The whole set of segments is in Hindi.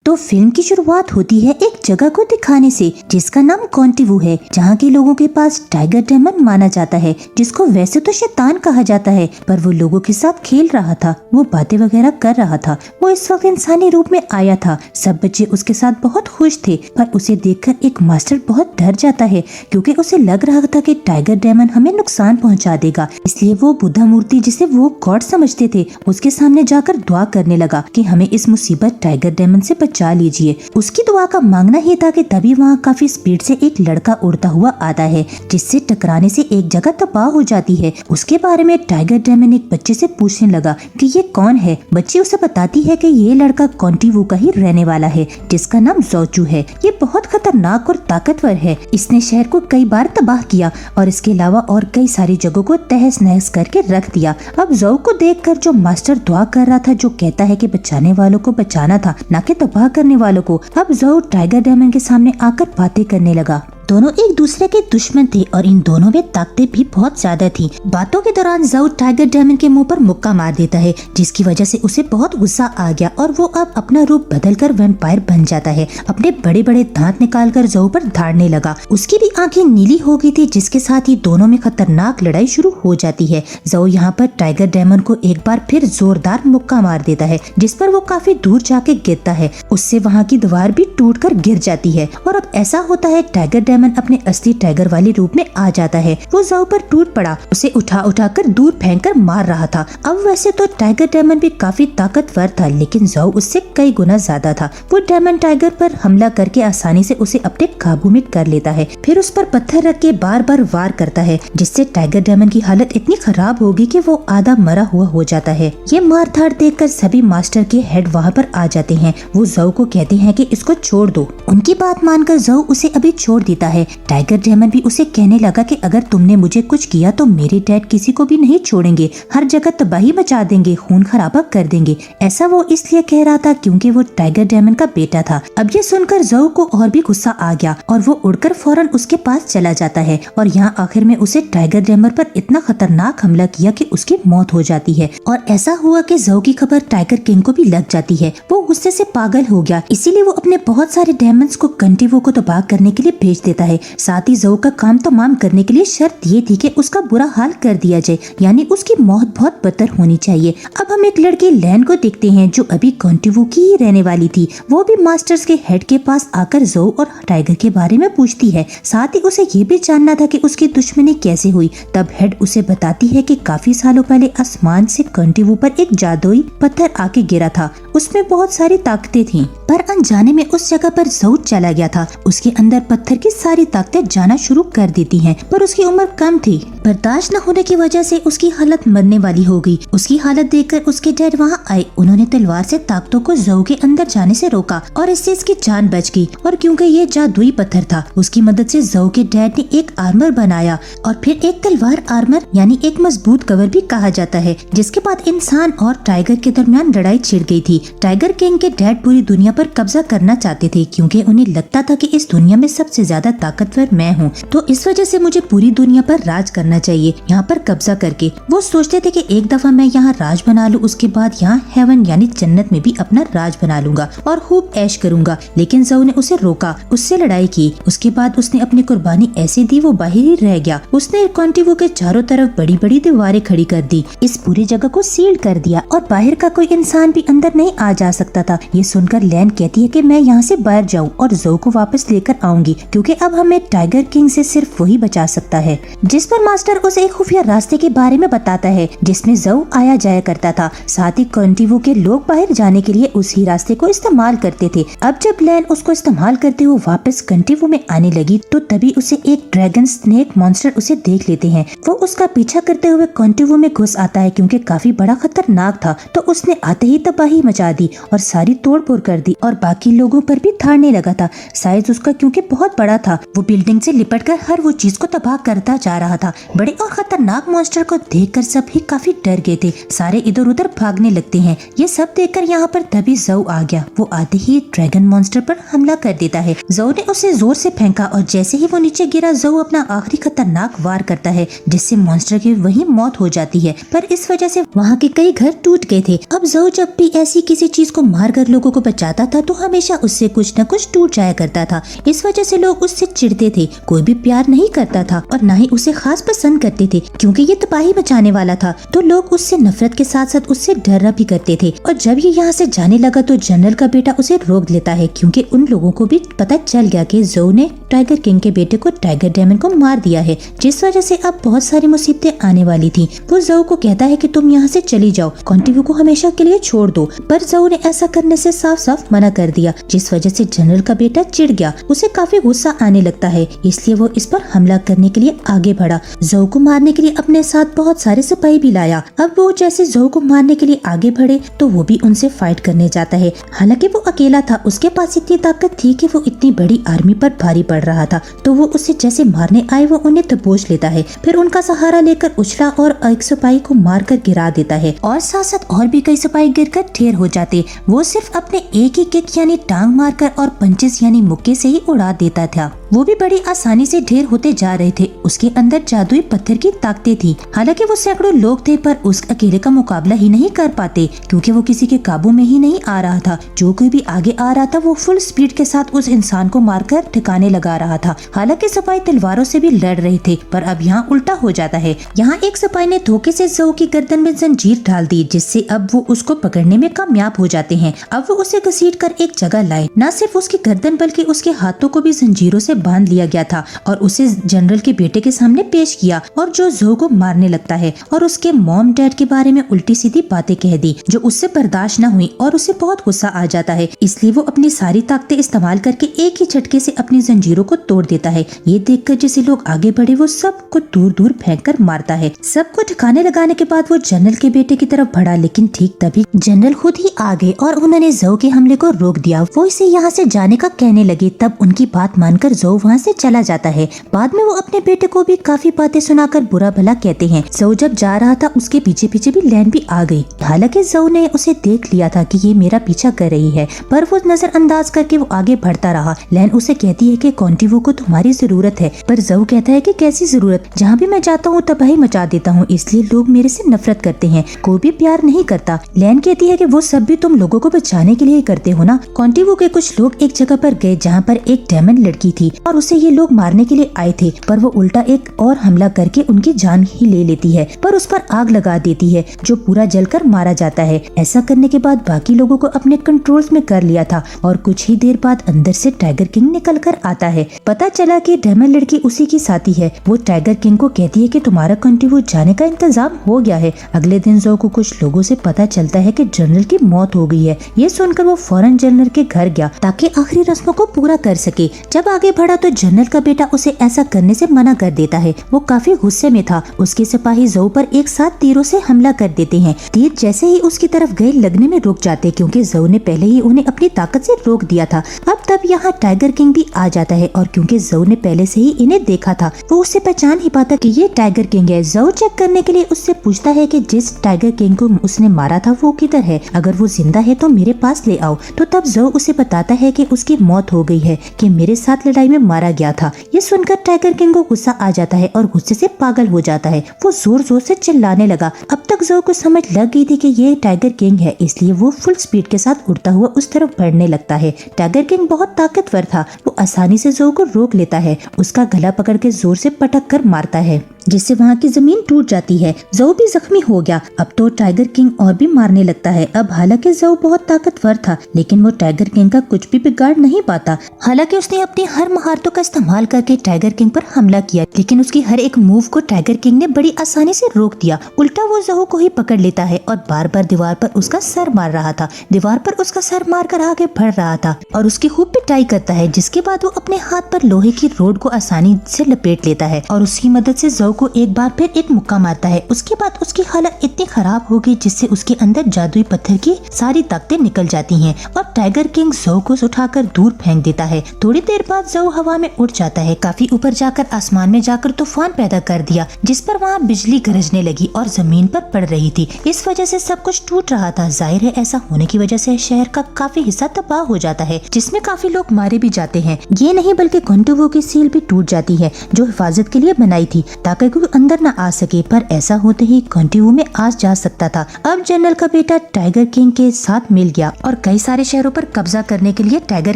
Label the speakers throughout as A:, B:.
A: तो फिल्म की शुरुआत होती है एक जगह को दिखाने से जिसका नाम कॉन्टिवू है, जहाँ के लोगों के पास टाइगर डेमन माना जाता है, जिसको वैसे तो शैतान कहा जाता है, पर वो लोगों के साथ खेल रहा था, वो बातें वगैरह कर रहा था। वो इस वक्त इंसानी रूप में आया था। सब बच्चे उसके साथ बहुत खुश थे, पर उसे देखकर एक मास्टर बहुत डर जाता है, क्योंकि उसे लग रहा था कि टाइगर डेमन हमें नुकसान पहुंचा देगा। इसलिए वो बुद्धा मूर्ति, जिसे वो गॉड समझते थे, उसके सामने जाकर दुआ करने लगा कि हमें इस मुसीबत टाइगर डेमन से बचा लीजिए। उसकी दुआ का मांगना ही था कि तभी वहाँ काफी स्पीड से एक लड़का उड़ता हुआ आता है, जिससे टकराने से एक जगह तबाह हो जाती है। उसके बारे में टाइगर डेमन एक बच्चे से पूछने लगा कि ये कौन है। बच्ची उसे बताती है कि ये लड़का कॉन्टिवू का ही रहने वाला है, जिसका नाम जोचू है। ये बहुत खतरनाक और ताकतवर है। इसने शहर को कई बार तबाह किया और इसके अलावा और कई सारी जगहों को तहस नहस करके रख दिया। अब जोऊ को देखकर जो मास्टर दुआ कर रहा था, जो कहता है कि बचाने वालों को बचाना था, ना कि तबाह करने वालों को, अब जोऊ टाइगर डेमन के सामने आकर बातें करने लगा। दोनों एक दूसरे के दुश्मन थे और इन दोनों में ताकतें भी बहुत ज्यादा थी। बातों के दौरान जोऊ टाइगर डेमन के मुंह पर मुक्का मार देता है, जिसकी वजह से उसे बहुत गुस्सा आ गया और वो अब अपना रूप बदलकर वैम्पायर बन जाता है। अपने बड़े बड़े दांत निकालकर जोऊ पर धाड़ने लगा। उसकी भी आंखें नीली हो गई थी, जिसके साथ ही दोनों में खतरनाक लड़ाई शुरू हो जाती है। जोऊ यहाँ पर टाइगर डेमन को एक बार फिर जोरदार मुक्का मार देता है, जिस पर वो काफी दूर जाके गिरता है। उससे वहाँ की दीवार भी टूटकर गिर जाती है और अब ऐसा होता है टाइगर डेमन अपने असली टाइगर वाले रूप में आ जाता है। वो जोऊ पर टूट पड़ा, उसे उठा कर दूर फेंककर मार रहा था। अब वैसे तो टाइगर डेमन भी काफी ताकतवर था, लेकिन जोऊ उससे कई गुना ज्यादा था। वो डेमन टाइगर पर हमला करके आसानी से उसे अपने काबू में कर लेता है, फिर उस पर पत्थर रख के बार बार वार करता है, जिससे टाइगर डेमन की हालत इतनी खराब होगी कि वो आधा मरा हुआ हो जाता है। ये मार धाड़ देखकर सभी मास्टर के हेड वहाँ पर आ जाते हैं। वो जोऊ को कहते हैं कि इसको छोड़ दो। उनकी बात मानकर जोऊ उसे अभी छोड़ देता है। टाइगर डेमन भी उसे कहने लगा कि अगर तुमने मुझे कुछ किया तो मेरे डैड किसी को भी नहीं छोड़ेंगे, हर जगह तबाही मचा देंगे, खून खराबा कर देंगे। ऐसा वो इसलिए कह रहा था क्योंकि वो टाइगर डेमन का बेटा था। अब ये सुनकर जोऊ को और भी गुस्सा आ गया और वो उड़कर फौरन उसके पास चला जाता है और यहाँ आखिर में उसे टाइगर डेमन पर इतना खतरनाक हमला किया कि उसकी मौत हो जाती है। और ऐसा हुआ कि जोऊ की खबर टाइगर किंग को भी लग जाती है। वो गुस्से से पागल हो गया, इसीलिए वो अपने बहुत सारे डेमन्स को कॉन्टिवू को तबाह करने के लिए भेज देता है। साथ ही जोऊ का काम तमाम करने के लिए शर्त ये थी कि उसका बुरा हाल कर दिया जाए, यानी उसकी मौत बहुत बदतर होनी चाहिए। अब हम एक लड़की लैन को देखते हैं जो अभी कॉन्टिवू की ही रहने वाली थी। वो भी मास्टर्स के हेड के पास आकर जोऊ और टाइगर के बारे में पूछती है। साथ ही उसे ये भी जानना था कि उसकी दुश्मनी कैसे हुई। तब हेड उसे बताती है कि काफी सालों पहले आसमान से कॉन्टिवू पर एक जादुई पत्थर आके गिरा था। उसमें बहुत सारी ताकतें थी, पर अनजाने में उस जगह पर जोऊ चला गया था। उसके अंदर पत्थर की सारी ताकतें जाना शुरू कर देती हैं, पर उसकी उम्र कम थी। बर्दाश्त न होने की वजह से उसकी हालत मरने वाली हो गई। उसकी हालत देखकर उसके डैड वहाँ आए। उन्होंने तलवार से ताकतों को जोऊ के अंदर जाने से रोका और इससे इसकी जान बच गई। और क्योंकि ये जादुई पत्थर था, उसकी मदद से जोऊ के डैड ने एक आर्मर बनाया और फिर एक तलवार आर्मर, यानी एक मजबूत कवर भी कहा जाता है, जिसके बाद इंसान और टाइगर के दरमियान लड़ाई छिड़ गई थी। टाइगर किंग के डैड पूरी दुनिया पर कब्जा करना चाहते थे, क्योंकि उन्हें लगता था कि इस दुनिया में सबसे ज्यादा ताकतवर मैं हूँ, तो इस वजह से मुझे पूरी दुनिया पर राज करना चाहिए, यहाँ पर कब्जा करके। वो सोचते थे कि एक दफा मैं यहाँ राज बना लूँ, उसके बाद यहाँ हेवन यानी जन्नत में भी अपना राज बना लूंगा और खूब ऐश करूंगा। लेकिन जोऊ ने उसे रोका, उससे लड़ाई की। उसके बाद उसने अपनी कुर्बानी ऐसे दी, वो बाहर ही रह गया। उसने कॉन्टिवू के चारों तरफ बड़ी बड़ी दीवारें खड़ी कर दी, इस पूरी जगह को सील कर दिया और बाहर का कोई इंसान भी अंदर नहीं आ जा सकता था। ये सुनकर लैन कहती है कि मैं यहाँ से बाहर जाऊँ और जोऊ को वापस लेकर आऊंगी, क्योंकि अब हमें टाइगर किंग से सिर्फ वही बचा सकता है। जिस पर मास्टर उसे एक खुफिया रास्ते के बारे में बताता है, जिसमें जोऊ आया जाया करता था। साथ ही कॉन्टिवू के लोग बाहर जाने के लिए उसी रास्ते को इस्तेमाल करते थे। अब जब लैन उसको इस्तेमाल करते हुए वापस कॉन्टिवू में आने लगी, तो तभी उसे एक ड्रैगन स्नेक मॉन्स्टर उसे देख लेते हैं। वो उसका पीछा करते हुए कॉन्टिवू में घुस आता है, क्योंकि काफी बड़ा खतरनाक था। तो उसने आते ही तबाही मचा दी और सारी तोड़ फोड़ कर दी और बाकी लोगों पर भी धाड़ने लगा था। साइज उसका क्योंकि बहुत बड़ा था, वो बिल्डिंग से लिपट कर हर वो चीज को तबाह करता जा रहा था। बड़े और खतरनाक मॉन्स्टर को देखकर सभी काफी डर गए थे। सारे इधर उधर भागने लगते हैं। ये सब देखकर यहाँ पर तभी ज़ऊ आ गया। वो आते ही ड्रैगन मॉन्स्टर पर हमला कर देता है। ज़ऊ ने उसे जोर से फेंका और जैसे ही वो नीचे गिरा ज़ऊ अपना आखिरी खतरनाक वार करता है, जिससे मॉन्स्टर की वहीं मौत हो जाती है। पर इस वजह से वहाँ के कई घर टूट गए थे। अब ज़ऊ जब भी ऐसी किसी चीज को मारकर लोगों को बचाता था तो हमेशा उससे कुछ न कुछ टूट जाया करता था। इस वजह से लोग उससे चिढ़ते थे। कोई भी प्यार नहीं करता था और न ही उसे खास पसंद करते थे, क्योंकि ये तबाही मचाने वाला था। तो लोग उससे नफरत के साथ साथ उससे डरना भी करते थे। और जब ये यहाँ से जाने लगा तो जनरल का बेटा उसे रोक लेता है, क्योंकि उन लोगों को भी पता चल गया कि ज़ऊ ने टाइगर किंग के बेटे को टाइगर डेमन को मार दिया है, जिस वजह से अब बहुत सारी मुसीबतें आने वाली थी। वो ज़ऊ को कहता है कि तुम यहाँ से चली जाओ, कॉन्टिन्यू को हमेशा के लिए छोड़ दो। पर ज़ऊ ने ऐसा करने से साफ साफ मना कर दिया, जिस वजह से जनरल का बेटा चिढ़ गया। उसे काफी गुस्सा आने लगता है, इसलिए वो इस पर हमला करने के लिए आगे बढ़ा। ज़ऊ को मारने के लिए अपने साथ बहुत सारे सिपाही भी लाया। अब वो जैसे ज़ऊ को मारने के लिए आगे बढ़े तो वो भी उनसे फाइट करने जाता है। हालांकि वो अकेला था, उसके पास इतनी ताकत थी कि वो इतनी बड़ी आर्मी पर भारी पड़ रहा था। तो वो उससे जैसे मारने आए वो उन्हें दबोच लेता है, फिर उनका सहारा लेकर उछला और एक सिपाही को मारकर गिरा देता है। और साथ साथ और भी कई सिपाही गिरकर ढेर हो जाते। वो सिर्फ अपने एक ही किक यानी टांग मारकर और पंचेस यानी मुक्के से ही उड़ा देता था। वो भी बड़ी आसानी से ढेर होते जा रहे थे। उसके अंदर जादुई पत्थर की ताकतें थी। हालांकि वो सैकड़ों लोग थे, पर उस अकेले का मुकाबला ही नहीं कर पाते, क्योंकि वो किसी के काबू में ही नहीं आ रहा था। जो कोई भी आगे आ रहा था वो फुल स्पीड के साथ उस इंसान को मारकर ठिकाने लगा रहा था। हालांकि सिपाही तलवारों से भी लड़ रहे थे, पर अब यहाँ उल्टा हो जाता है। यहाँ एक सिपाही ने धोखे से ज़ऊ की गर्दन में जंजीर डाल दी, जिससे अब वो उसको पकड़ने में कामयाब हो जाते हैं। अब वो उसे घसीट कर एक जगह लाए। न सिर्फ उसकी गर्दन बल्कि उसके हाथों को भी जंजीरों से बांध लिया गया था और उसे जनरल के बेटे के सामने पेश किया, और जो ज़ऊ को मारने लगता है और उसके मॉम डैड के बारे में उल्टी सीधी बातें कह दी, जो उससे बर्दाश्त न हुई और उसे बहुत गुस्सा आ जाता है। इसलिए वो अपनी सारी ताकतें इस्तेमाल करके एक ही झटके से अपनी जंजीरों को तोड़ देता है। ये देखकर जैसे लोग आगे बढ़े वो सबको दूर दूर फेंक कर मारता है। सबको ठिकाने लगाने के बाद वो जनरल के बेटे की तरफ बढ़ा, लेकिन ठीक तभी जनरल खुद ही आ गए और उन्होंने ज़ऊ के हमले को रोक दिया। वो इसे यहाँ से जाने का कहने लगे, तब उनकी बात मानकर ज़ऊ वहाँ से चला जाता है। बाद में वो अपने बेटे को भी काफी बातें सुनाकर बुरा भला कहते हैं। ज़ऊ जब जा रहा था उसके पीछे पीछे भी लैन भी आ गई। हालांकि ज़ऊ ने उसे देख लिया था कि ये मेरा पीछा कर रही है, पर वो नजरअंदाज करके वो आगे बढ़ता रहा। लैन उसे कहती है कि कॉन्टिन्यू को तुम्हारी जरूरत है, पर ज़ऊ कहता है कि कैसी जरूरत, जहाँ भी मैं जाता हूँ तबाही मचा देता हूँ, इसलिए लोग मेरे से नफरत करते हैं, कोई भी प्यार नहीं करता। लैन कहती है कि वो सब भी तुम लोगों को बचाने के लिए करते हो ना। कॉन्टिन्यू के कुछ लोग एक जगह पर गए जहाँ पर एक डेमन लड़की थी और उसे ये लोग मारने के लिए आए थे, पर वो उल्टा एक और हमला करके उनकी जान ही ले लेती है, पर उस पर आग लगा देती है, जो पूरा जलकर मारा जाता है। ऐसा करने के बाद बाकी लोगों को अपने कंट्रोल्स में कर लिया था और कुछ ही देर बाद अंदर से टाइगर किंग निकल कर आता है। पता चला कि डेमन लड़की उसी की साथी है। वो टाइगर किंग को कहती है कि तुम्हारा कॉन्टिन्यू जाने का इंतजाम हो गया है। अगले दिन ज़ऊ को कुछ लोगों से पता चलता है कि जनरल की मौत हो गई है। ये सुनकर वो फौरन जनरल के घर गया ताकि आखिरी रस्मों को पूरा कर सके। जब आगे बढ़ा तो जनरल का बेटा उसे ऐसा करने से मना कर देता है। वो काफी गुस्से में था। उसके सिपाही ज़ऊ पर एक साथ तीरों से हमला कर देते हैं। तीर जैसे ही उसकी तरफ गए लगने में रुक जाते, क्योंकि ज़ऊ ने पहले ही उन्हें अपनी ताकत से रोक दिया था। अब तब यहाँ टाइगर किंग भी आ जाता है और क्योंकि ज़ऊ ने पहले से ही इन्हें देखा था, वो उससे पहचान ही पाता कि ये टाइगर किंग है। ज़ऊ चेक करने के लिए उससे पूछता है कि जिस टाइगर किंग को उसने मारा था वो किधर है, अगर वो जिंदा है तो मेरे पास ले आओ। तो तब ज़ऊ उसे बताता है कि उसकी मौत हो गई है, कि मेरे साथ लड़ाई में मारा गया था। ये सुनकर टाइगर किंग को गुस्सा आ जाता है और गुस्से से पागल हो जाता है। वो जोर जोर से चिल्लाने लगा। अब तक ज़ऊ को समझ लग गई थी कि ये टाइगर किंग है, इसलिए वो फुल स्पीड के साथ उड़ता हुआ उस तरफ बढ़ने लगता है। टाइगर किंग बहुत ताकतवर था। वो आसानी से ज़ऊ को रोक लेता है, उसका गला पकड़ के जोर से पटक कर मारता है, जिससे वहाँ की जमीन टूट जाती है। ज़ऊ भी जख्मी हो गया। अब तो टाइगर किंग और भी मारने लगता है। अब हालांकि ज़ऊ बहुत ताकतवर था, लेकिन वो टाइगर किंग का कुछ भी बिगाड़ नहीं पाता। हालांकि उसने अपनी हर महारतों का इस्तेमाल करके टाइगर किंग पर हमला किया, लेकिन उसकी हर एक मूव को टाइगर किंग ने बड़ी आसानी से रोक दिया। उल्टा वो ज़ऊ को ही पकड़ लेता है और बार बार दीवार पर उसका सर मार रहा था। दीवार पर उसका सर मार कर आगे बढ़ रहा था और उसकी खूब पिटाई करता है, जिसके बाद वो अपने हाथ पर लोहे की रोड को आसानी से लपेट लेता है और उसकी मदद से जो को एक बार फिर एक मुक्का मारता है। उसके बाद उसकी हालत इतनी खराब हो गई जिससे उसके अंदर जादुई पत्थर की सारी ताकतें निकल जाती हैं और टाइगर किंग जो को उठाकर दूर फेंक देता है। थोड़ी देर बाद जो हवा में उड़ जाता है। काफी ऊपर जाकर आसमान में जाकर तूफान पैदा कर दिया, जिस पर वहाँ बिजली गरजने लगी और जमीन पर पड़ रही थी। इस वजह से सब कुछ टूट रहा था। जाहिर है ऐसा होने की वजह से शहर का काफी हिस्सा तबाह हो जाता है, जिसमें काफी लोग मारे भी जाते हैं। ये नहीं बल्कि कोंटिवो की सील भी टूट जाती है जो हिफाजत के लिए बनाई थी ताकि कोई अंदर न आ सके, पर ऐसा होते ही कोंटिवो में आ जा सकता था। अब जनरल का बेटा टाइगर किंग के साथ मिल गया और कई सारे शहरों पर कब्जा करने के लिए टाइगर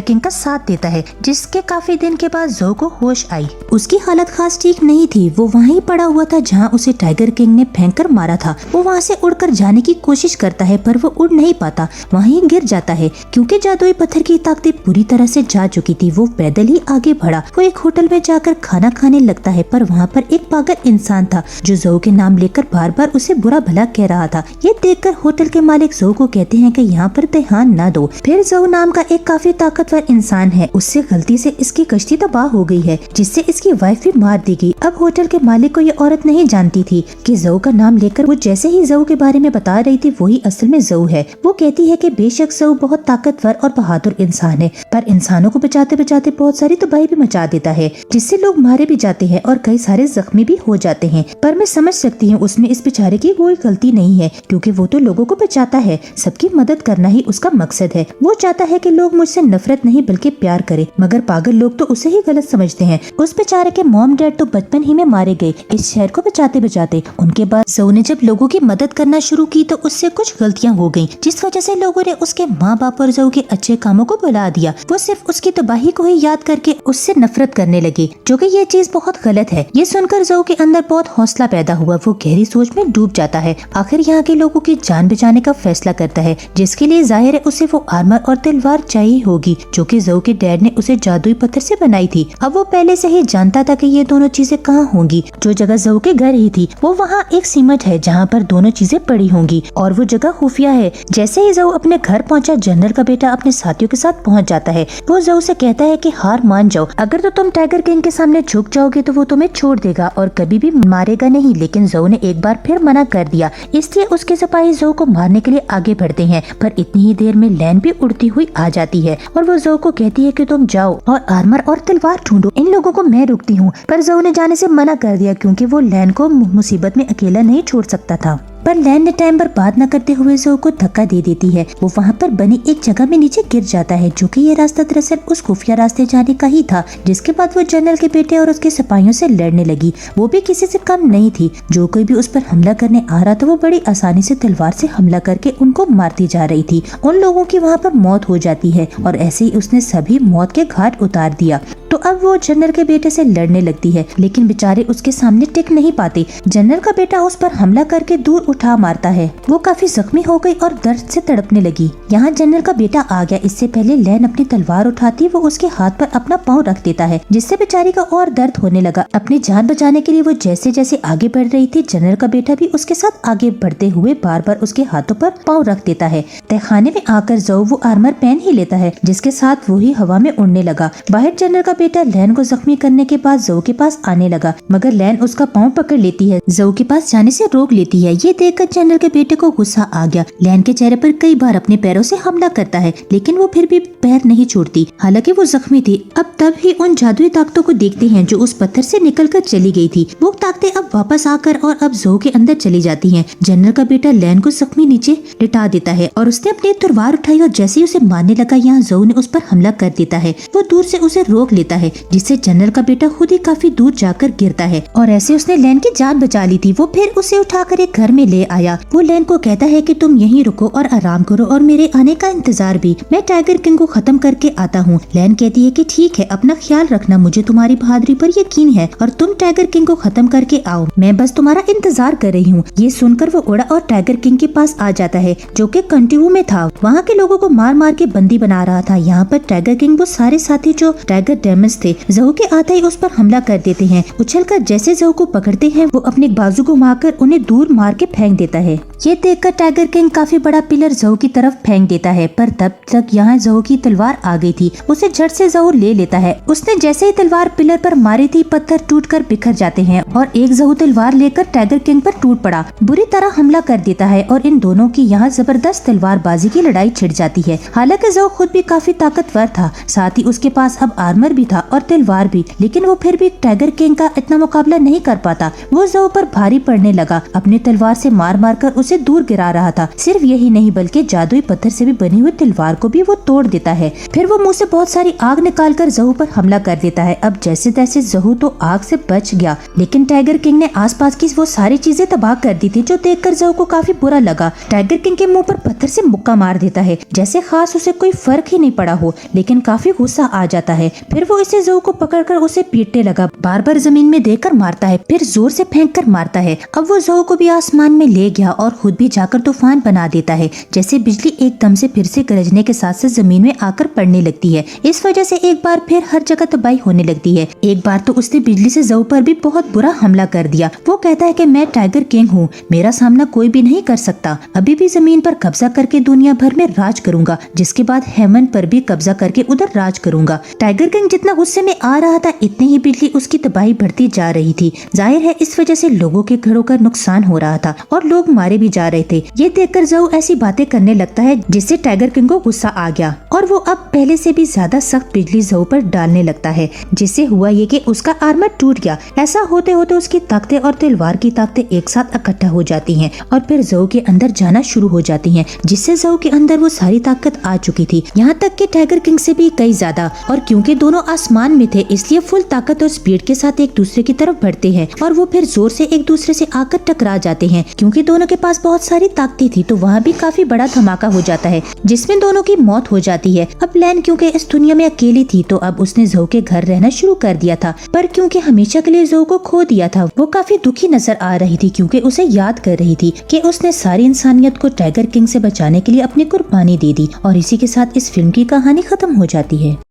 A: किंग का साथ देता है, जिसके काफी दिन के बाद जो को होश आई। उसकी हालत खास ठीक नहीं थी। वो वहीं पड़ा हुआ था जहां उसे टाइगर किंग ने फेंक कर मारा था। वो वहां से उड़कर जाने की कोशिश करता है पर वो उड़ नहीं पाता, वहीं गिर जाता है। क्योंकि जादुई पत्थर की ताकतें पूरी तरह से जा चुकी थी, वो पैदल ही आगे बढ़ा। वो एक होटल में जाकर खाना खाने लगता है, पर वहाँ पर एक पागल इंसान था जो जो के नाम लेकर बार बार उसे बुरा भला कह रहा था। ये देखकर होटल के मालिक जो को कहते हैं कि यहाँ पर ध्यान न दो। फिर जो नाम का एक काफी ताकतवर इंसान है, उससे गलती से इसकी कश्ती तबाह हो गई है, जिससे इसकी वाइफ भी मार दी गई। अब होटल के मालिक को ये औरत नहीं जानती थी कि जो का नाम लेकर वो जैसे ही जो के बारे में बता रही थी वही असल में जो है। वो कहती है कि बेशक जो बहुत ताकतवर और बहादुर इंसान है, पर इंसानों को बचाते बचाते बहुत सारी तबाही भी मचा देता है, जिससे लोग मारे भी जाते हैं और कई सारे जख्मी भी हो जाते हैं। पर मैं समझ सकती हूँ उसमें इस बेचारे की कोई गलती नहीं है, क्योंकि वो तो लोगों को बचाता है। सबकी मदद करना ही उसका मकसद है। वो चाहता है कि लोग मुझसे नफरत नहीं बल्कि प्यार करें, मगर पागल लोग तो उसे ही गलत समझते हैं। उस बेचारे के मॉम डैड तो बचपन ही में मारे गए इस शहर को बचाते बचाते। उनके बाद जो ने जब लोगों की मदद करना शुरू की तो उससे कुछ गलतियाँ हो गयी, जिस वजह से लोगों ने उसके माँ बाप और जो के अच्छे कामों को भुला दिया। वो सिर्फ उसकी तबाही को ही याद करके उससे नफरत करने लगे, जो कि ये चीज बहुत गलत है। ये सुनकर जो के अंदर बहुत हौसला पैदा हुआ। वो गहरी सोच में डूब जाता है। आखिर यहाँ के लोगों की जान बचाने का फैसला करता है, जिसके लिए जाहिर है उसे वो आर्मर और तलवार चाहिए होगी, जो कि जो के डैड ने उसे जादुई पत्थर से बनाई थी। अब वो पहले से ही जानता था कि ये दोनों चीजें कहाँ होंगी। जो जगह जो के घर ही थी, वो वहाँ एक सीमट है जहाँ पर दोनों चीजें पड़ी होंगी, और वो जगह खुफिया है। जैसे ही जो अपने घर पहुँचा, जनरल का बेटा अपने साथियों के साथ पहुँच जाता है। वो जो से कहता है कि हार मान जाओ, अगर तो तुम टाइगर किंग के सामने झुक जाओगे तो वो तुम्हें छोड़ देगा और कभी भी मारेगा नहीं। लेकिन जो ने एक बार फिर मना कर दिया, इसलिए उसके सिपाही जो को मारने के लिए आगे बढ़ते हैं। पर इतनी ही देर में लैन भी उड़ती हुई आ जाती है और वो जो को कहती है कि तुम जाओ और आर्मर और तलवार ढूंढो, इन लोगों को मैं रुकती हूँ। पर जो ने जाने से मना कर दिया, क्योंकि वो लैन को मुसीबत में अकेला नहीं छोड़ सकता था। पर लैन ने टाइम बर्बाद न करते हुए जो को धक्का दे देती है। वो वहाँ पर बनी एक जगह में नीचे गिर जाता है, जो कि ये रास्ता दरअसल उस खुफिया रास्ते जाने का ही था। जिसके बाद वो जनरल के बेटे और उसके सिपाहियों से लड़ने लगी। वो भी किसी से कम नहीं थी। जो कोई भी उस पर हमला करने आ रहा था वो बड़ी आसानी से तलवार से हमला करके उनको मारती जा रही थी। उन लोगों की वहाँ पर मौत हो जाती है और ऐसे ही उसने सभी मौत के घाट उतार दिया। तो अब वो जनरल के बेटे से लड़ने लगती है, लेकिन बेचारे उसके सामने टिक नहीं पाते। जनरल का बेटा उस पर हमला करके दूर उठा मारता है। वो काफी जख्मी हो गई और दर्द से तड़पने लगी। यहाँ जनरल का बेटा आ गया। इससे पहले लैन अपनी तलवार उठाती वो उसके हाथ पर अपना पाँव रख देता है, जिससे बेचारी का और दर्द होने लगा। अपनी जान बचाने के लिए वो जैसे जैसे आगे बढ़ रही थी, जनरल का बेटा भी उसके साथ आगे बढ़ते हुए बार बार उसके हाथों पर पाँव रख देता है। तहखाने में आकर जो वो आर्मर पहन ही लेता है, जिसके साथ वो ही हवा में उड़ने लगा। बाहर जनरल का बेटा लैन को जख्मी करने के बाद जो के पास आने लगा, मगर लैन उसका पाँव पकड़ लेती है, जो के पास जाने से रोक लेती है। ये देखकर जनरल के बेटे को गुस्सा आ गया। लैन के चेहरे पर कई बार अपने पैरों से हमला करता है, लेकिन वो फिर भी पैर नहीं छोड़ती, हालांकि वो जख्मी थी। अब तब ही उन जादुई ताकतों को देखते हैं जो उस पत्थर से निकलकर चली गई थी। वो ताकतें अब वापस आकर और अब जो के अंदर चली जाती हैं। जनरल का बेटा लैन को जख्मी नीचे लिटा देता है और उसने अपनी तलवार उठाई और जैसे ही उसे मारने लगा, यहाँ जो ने उस पर हमला कर देता है। वो दूर से उसे रोक लेता है, जिससे जनरल का बेटा खुद ही काफी दूर जाकर गिरता है और ऐसे उसने लैन की जान बचा ली थी। वो फिर उसे उठाकर एक घर में ले आया। वो लैन को कहता है कि तुम यहीं रुको और आराम करो और मेरे आने का इंतजार भी, मैं टाइगर किंग को खत्म करके आता हूँ। लैन कहती है कि ठीक है, अपना ख्याल रखना, मुझे तुम्हारी बहादुरी पर यकीन है और तुम टाइगर किंग को खत्म करके आओ, मैं बस तुम्हारा इंतजार कर रही हूँ। ये सुनकर वो उड़ा और टाइगर किंग के पास आ जाता है, जो कि कंटिवू में था। वहाँ के लोगों को मार मार के बंदी बना रहा था। यहाँ पर टाइगर किंग वो सारे साथी जो टाइगर डेमन्स थे। जहू के आते ही उस पर हमला कर देते हैं। उछलकर जैसे जहू को पकड़ते हैं वो अपने बाजू को घुमाकर उन्हें दूर मार के फेंक देता है। ये देखकर टाइगर किंग काफी बड़ा पिलर जहू की तरफ फेंक देता है, पर तब तक यहाँ जहू की तलवार आ गई थी। उसे झट से जहू ले लेता है। उसने जैसे ही तलवार पिलर पर मारी थी, पत्थर टूटकर बिखर जाते हैं और एक जहू तलवार लेकर टाइगर किंग पर टूट पड़ा, बुरी तरह हमला कर देता है और इन दोनों की यहाँ जबरदस्त तलवारबाजी की लड़ाई छिड़ जाती है। हालांकि जहू खुद भी काफी ताकतवर था, साथ ही उसके पास अब आर्मर भी था और तलवार भी, लेकिन वो फिर भी टाइगर किंग का इतना मुकाबला नहीं कर पाता। वो जहू पर भारी पड़ने लगा, अपनी तलवार से मार मार कर उसे दूर गिरा रहा था। सिर्फ यही नहीं बल्कि जादुई पत्थर से भी बनी हुई तलवार को भी वो तोड़ देता है। फिर वो मुंह से बहुत सारी आग निकालकर जहू पर हमला कर देता है। अब जैसे तैसे जहू तो आग से बच गया, लेकिन टाइगर किंग ने आसपास की वो सारी चीजें तबाह कर दी थी, जो देखकर जहू को काफी बुरा लगा। टाइगर किंग के मुंह पर पत्थर से मुक्का मार देता है, जैसे खास उसे कोई फर्क ही नहीं पड़ा हो, लेकिन काफी गुस्सा आ जाता है। फिर वो इसे जहू को पकड़कर उसे पीटने लगा, बार बार जमीन में देकर मारता है, फिर जोर से फेंक कर मारता है। अब वो जहू को भी आसमान में ले गया और खुद भी जाकर तूफान बना देता है, जैसे बिजली एकदम से फिर से गरजने के साथ साथ जमीन में आकर पड़ने लगती है। इस वजह से एक बार फिर हर जगह तबाही होने लगती है। एक बार तो उसने बिजली से जहू पर भी बहुत बुरा हमला कर दिया। वो कहता है कि मैं टाइगर किंग हूँ, मेरा सामना कोई भी नहीं कर सकता। अभी भी जमीन पर कब्जा करके दुनिया भर में राज करूंगा, जिसके बाद हेमन पर भी कब्जा करके उधर राज करूंगा। टाइगर किंग जितना गुस्से में आ रहा था, इतनी ही बिजली उसकी तबाही बढ़ती जा रही थी। जाहिर है इस वजह से लोगों के घरों का नुकसान हो रहा था और लोग मारे भी जा रहे थे। ये देखकर जहू ऐसी बातें करने लगता है जिससे टाइगर किंग को गुस्सा आ गया और वो अब पहले से भी ज्यादा सख्त बिजली जहू पर डालने लगता है, जिससे हुआ ये कि उसका आर्मर टूट गया। ऐसा होते होते उसकी ताकतें और तलवार की ताकतें एक साथ इकट्ठा हो जाती हैं और फिर जहू के अंदर जाना शुरू हो जाती हैं, जिससे जहू के अंदर वो सारी ताकत आ चुकी थी, यहाँ तक कि टाइगर किंग से भी कई ज्यादा। और क्योंकि दोनों आसमान में थे, इसलिए फुल ताकत और स्पीड के साथ एक दूसरे की तरफ बढ़ते हैं और वो फिर जोर से एक दूसरे से आकर टकरा जाते हैं। क्योंकि दोनों के पास बहुत सारी ताकतें थी, तो वहाँ भी काफी बड़ा धमाका हो जाता है, जिसमें दोनों की मौत हो जाती है। अब लैन क्योंकि इस दुनिया में अकेली थी, तो अब उसने जहू के घर रहना शुरू कर दिया था, पर क्योंकि हमेशा के लिए जहू को खो दिया था, वो काफी दुखी नजर आ रही थी, क्योंकि उसे याद कर रही थी कि उसने सारी इंसानियत को टाइगर किंग से बचाने के लिए अपनी कुर्बानी दे दी। और इसी के साथ इस फिल्म की कहानी खत्म हो जाती है।